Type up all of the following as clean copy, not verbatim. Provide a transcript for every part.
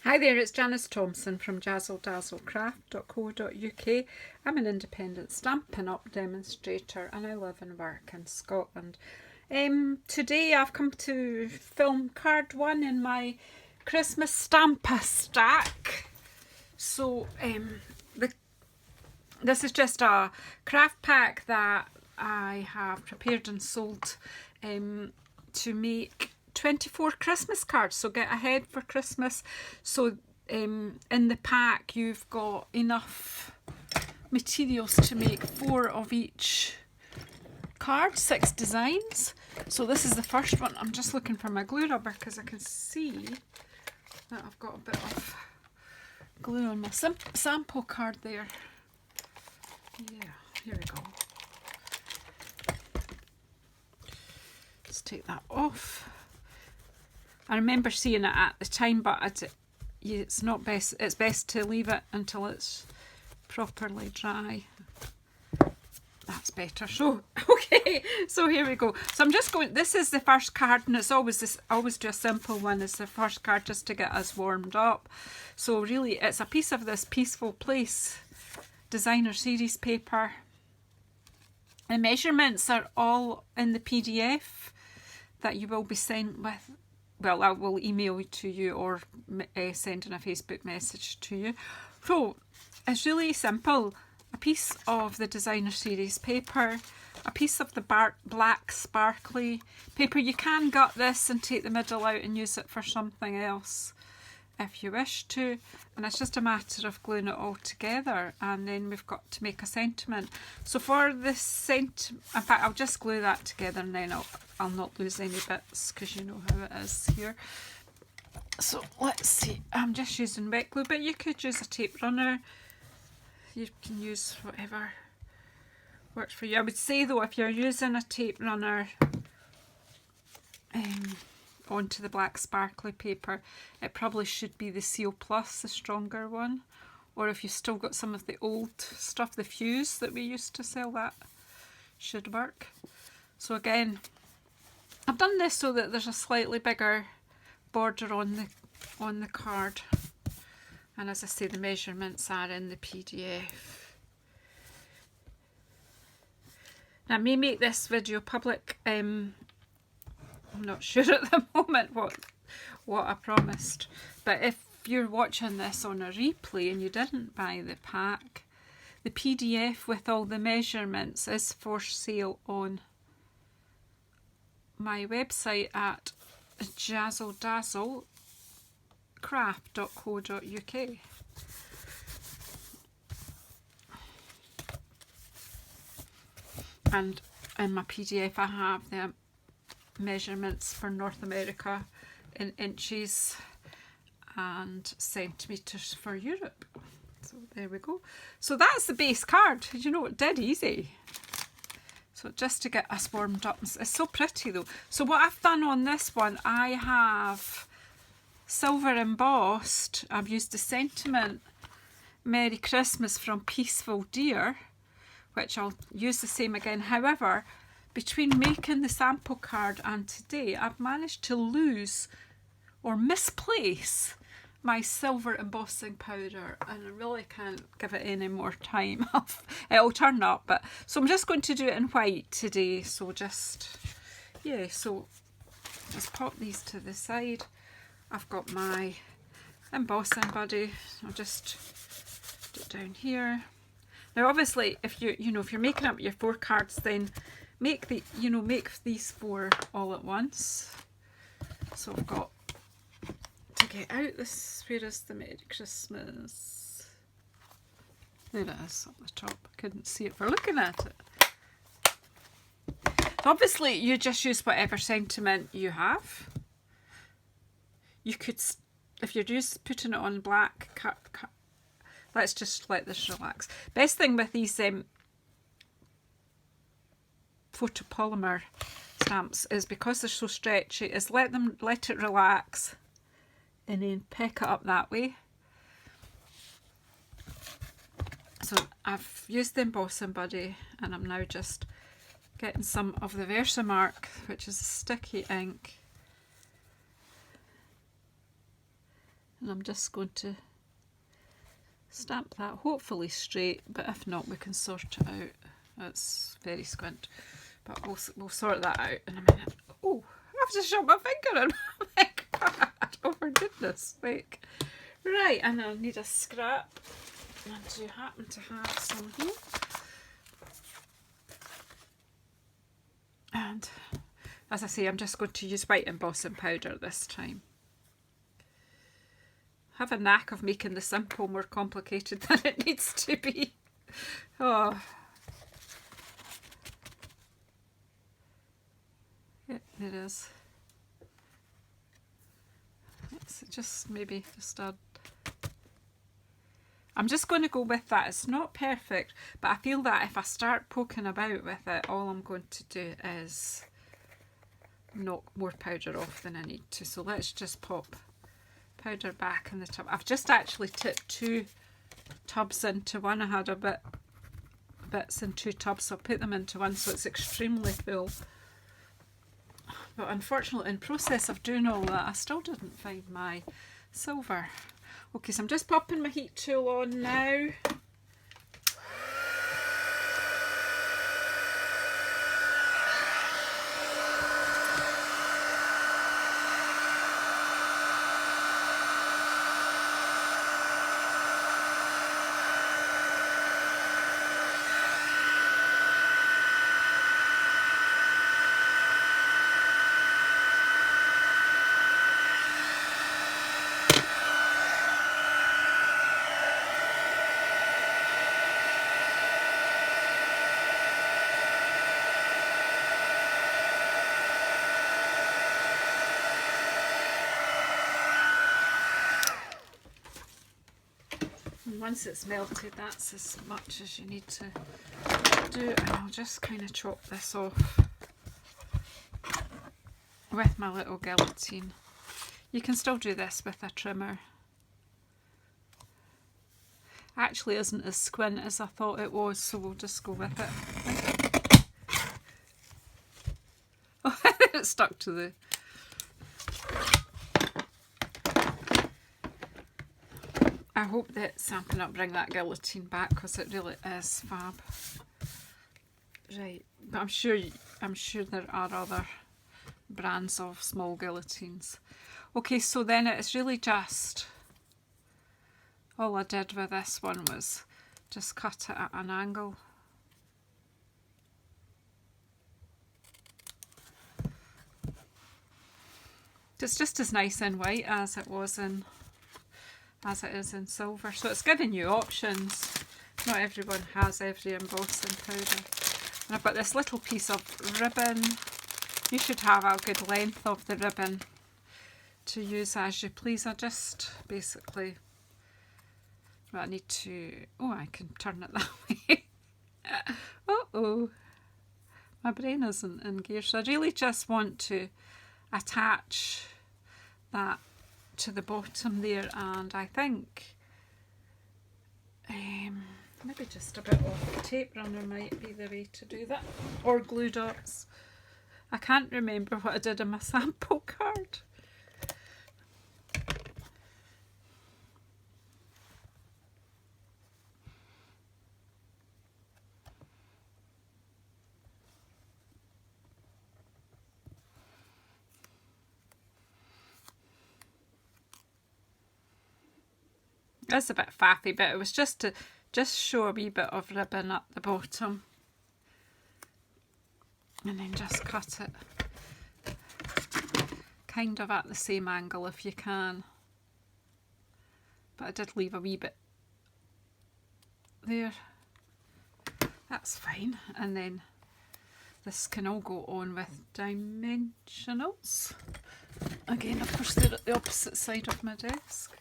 Hi there, it's Janice Thomson from JazzleDazzleCraft.co.uk. I'm an independent Stampin Up demonstrator and I live and work in Scotland. Today I've come to film card 1 in my Christmas Stampa stack. So this is just a craft pack that I have prepared and sold to make 24 Christmas cards, so get ahead for Christmas. So in the pack you've got enough materials to make 4 of each card, 6 designs. So this is the first one. I'm just looking for my glue rubber because I can see that I've got a bit of glue on my sample card there. Yeah, here we go. Let's take that off. I remember seeing it at the time, but it's not best. It's best to leave it until it's properly dry. That's better. So okay, so here we go. So I'm just going. This is the first card, and it's always do a simple one. It's the first card just to get us warmed up. So really, it's a piece of this Peaceful Place designer series paper. The measurements are all in the PDF that you will be sent with. Well, I will email it to you or send in a Facebook message to you. So it's really simple. A piece of the designer series paper, a piece of the black sparkly paper. You can gut this and take the middle out and use it for something else if you wish to, and it's just a matter of gluing it all together. And then we've got to make a sentiment. So for this in fact I'll just glue that together and then I'll not lose any bits because you know how it is here. So let's see, I'm just using wet glue, but you could use a tape runner. You can use whatever works for you. I would say though, if you're using a tape runner onto the black sparkly paper, it probably should be the Seal Plus, the stronger one, or if you've still got some of the old stuff, the Fuse that we used to sell, that should work. So again, I've done this so that there's a slightly bigger border on the card, and as I say, the measurements are in the PDF. Now I may make this video public. I'm not sure at the moment what I promised, but if you're watching this on a replay and you didn't buy the pack, the PDF with all the measurements is for sale on my website at JazzleDazzleCraft.co.uk. And in my PDF I have the measurements for North America in inches and centimetres for Europe. So there we go. So that's the base card. You know, it did easy. So just to get us warmed up. It's so pretty though. So what I've done on this one, I have silver embossed. I've used the sentiment Merry Christmas from Peaceful Dear, which I'll use the same again. However, between making the sample card and today, I've managed to lose or misplace my silver embossing powder, and I really can't give it any more time. It'll turn up, but so I'm just going to do it in white today. So just pop these to the side. I've got my embossing buddy. I'll just put it down here. Now obviously if you're making up your 4 cards, then make these 4 all at once. So I've got to get out this. Where is the Merry Christmas? There it is up the top. I couldn't see it for looking at it. So obviously you just use whatever sentiment you have. You could, if you're just putting it on black, let's just let this relax. Best thing with these photopolymer stamps is because they're so stretchy is let it relax and then pick it up that way. So I've used the embossing buddy and I'm now just getting some of the Versamark, which is a sticky ink, And I'm just going to stamp that, hopefully straight, but if not we can sort it out. It's very squint, but we'll sort that out in a minute. Oh, I've just shot my finger in. Oh my god, oh for goodness sake. Right, and I'll need a scrap, and I do happen to have some here. And as I say, I'm just going to use white embossing powder this time. I have a knack of making the simple more complicated than it needs to be. Oh. Yeah, it is. It's just maybe just a... I'm just going to go with that. It's not perfect, but I feel that if I start poking about with it, all I'm going to do is knock more powder off than I need to. So let's just pop powder back in the tub. I've just actually tipped 2 tubs into one. I had bits in 2 tubs, so I'll put them into one, so it's extremely full. But unfortunately, in process of doing all that, I still didn't find my silver. Okay, so I'm just popping my heat tool on now. Once it's melted, that's as much as you need to do, and I'll just kind of chop this off with my little guillotine. You can still do this with a trimmer. Actually isn't as squint as I thought it was, so we'll just go with it. Oh, it stuck to the... I hope that Stampin' Up bring that guillotine back, because it really is fab. Right, but I'm sure there are other brands of small guillotines. Okay, so then it's really just, all I did with this one was just cut it at an angle. It's just as nice in white as it is in silver, so it's giving you options. Not everyone has every embossing powder. And I've got this little piece of ribbon. You should have a good length of the ribbon to use as you please. I just basically, well, I need to, oh, I can turn it that way. Uh-oh, my brain isn't in gear. So I really just want to attach that to the bottom there, and I think maybe just a bit of tape runner might be the way to do that, or glue dots. I can't remember what I did in my sample card. It's a bit faffy, but it was just to show a wee bit of ribbon at the bottom, and then just cut it kind of at the same angle if you can. But I did leave a wee bit there. That's fine. And then this can all go on with dimensionals. Again, of course, they're at the opposite side of my desk.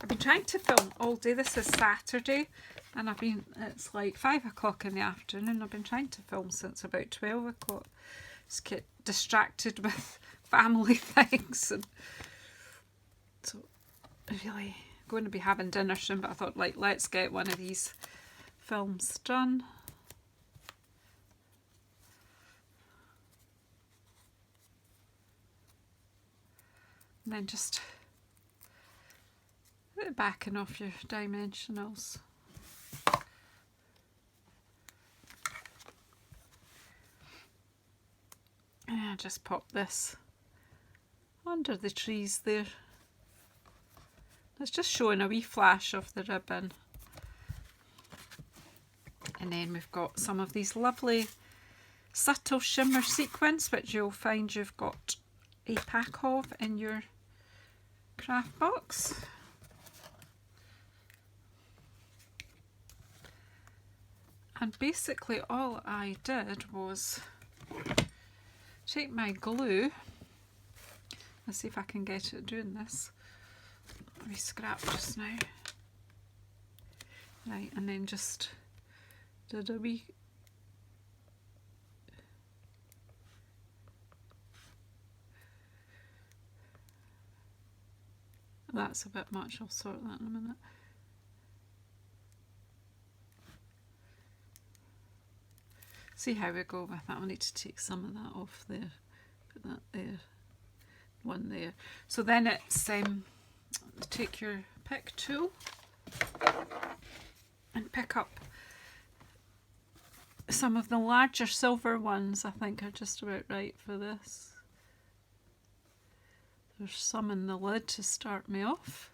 I've been trying to film all day. This is Saturday, and it's like 5 o'clock in the afternoon. I've been trying to film since about 12 o'clock. Just get distracted with family things, and so really going to be having dinner soon, but I thought, like, let's get one of these films done. And then just put it backing off your dimensionals. And just pop this under the trees there. It's just showing a wee flash of the ribbon. And then we've got some of these lovely subtle shimmer sequins, which you'll find you've got a pack of in your craft box. And basically all I did was take my glue. Let's see if I can get it doing this. We scrap just now. Right, and then just did a wee that's a bit much, I'll sort that in a minute. See how we go with that. I need to take some of that off there. Put that there. One there. So then it's take your pick tool and pick up some of the larger silver ones. I think are just about right for this. There's some in the lid to start me off.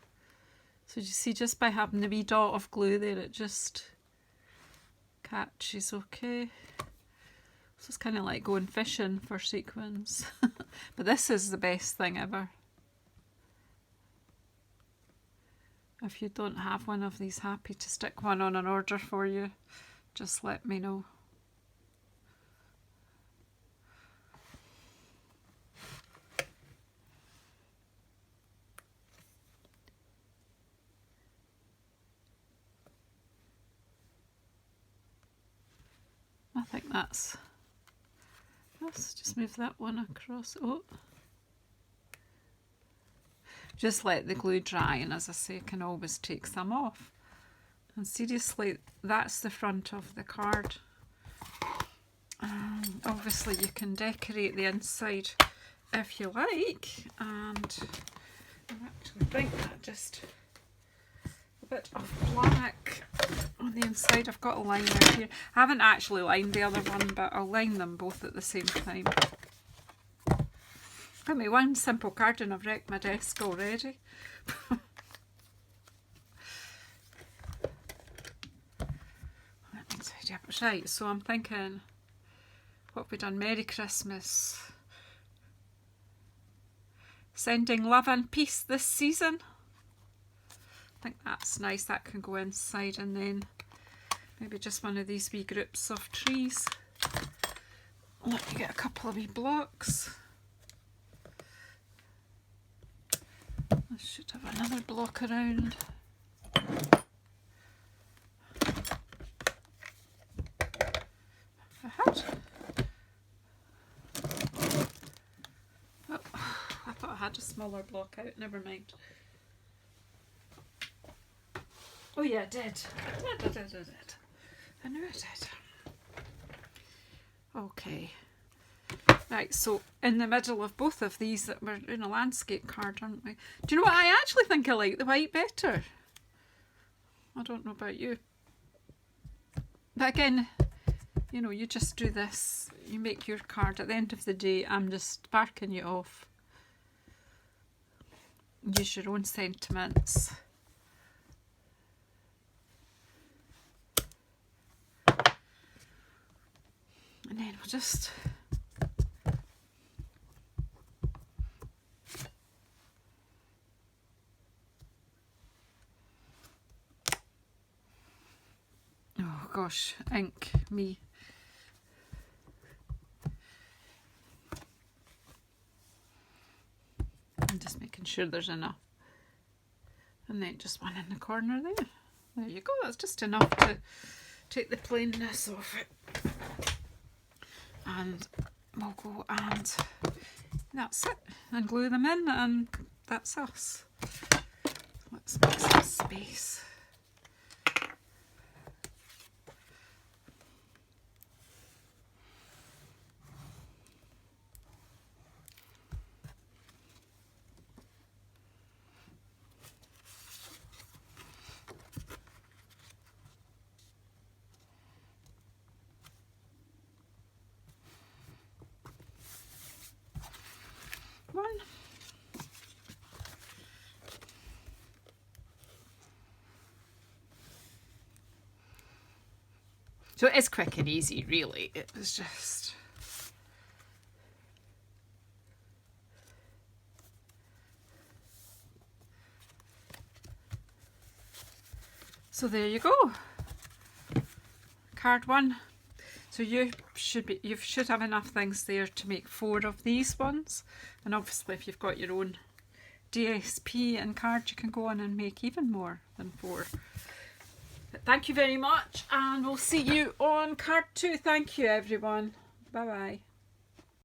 So you see, just by having the wee dot of glue there, it just catches okay. So it's kind of like going fishing for sequins. But this is the best thing ever. If you don't have one of these, happy to stick one on an order for you. Just let me know. I think let's just move that one across. Oh, just let the glue dry, and as I say, I can always take some off. And seriously, that's the front of the card. Obviously you can decorate the inside if you like, and I actually think that just a bit of black on the inside. I've got a liner here. I haven't actually lined the other one, but I'll line them both at the same time. Got me one simple card and I've wrecked my desk already. Let me tidy up. Right, so I'm thinking, what have we done? Merry Christmas. Sending love and peace this season. I think that's nice. That can go inside, and then maybe just one of these wee groups of trees. Let me get a couple of wee blocks. I should have another block around. I had. Oh, I thought I had a smaller block out. Never mind. Oh yeah, I did. I knew I did. Okay. Right, so in the middle of both of these, that we're in a landscape card, aren't we? Do you know what? I actually think I like the white better. I don't know about you. But again, you know, you just do this. You make your card. At the end of the day, I'm just sparking you off. Use your own sentiments. And then we'll just oh gosh, ink me. I'm just making sure there's enough. And then just one in the corner there. There you go, that's just enough to take the plainness off it. And we'll go and that's it, and glue them in, and that's us. Let's make some space. So it is quick and easy, really. It was just... So there you go. Card 1. So you should have enough things there to make 4 of these ones. And obviously if you've got your own DSP and card, you can go on and make even more than 4. But thank you very much, and we'll see you on card 2. Thank you everyone. Bye bye.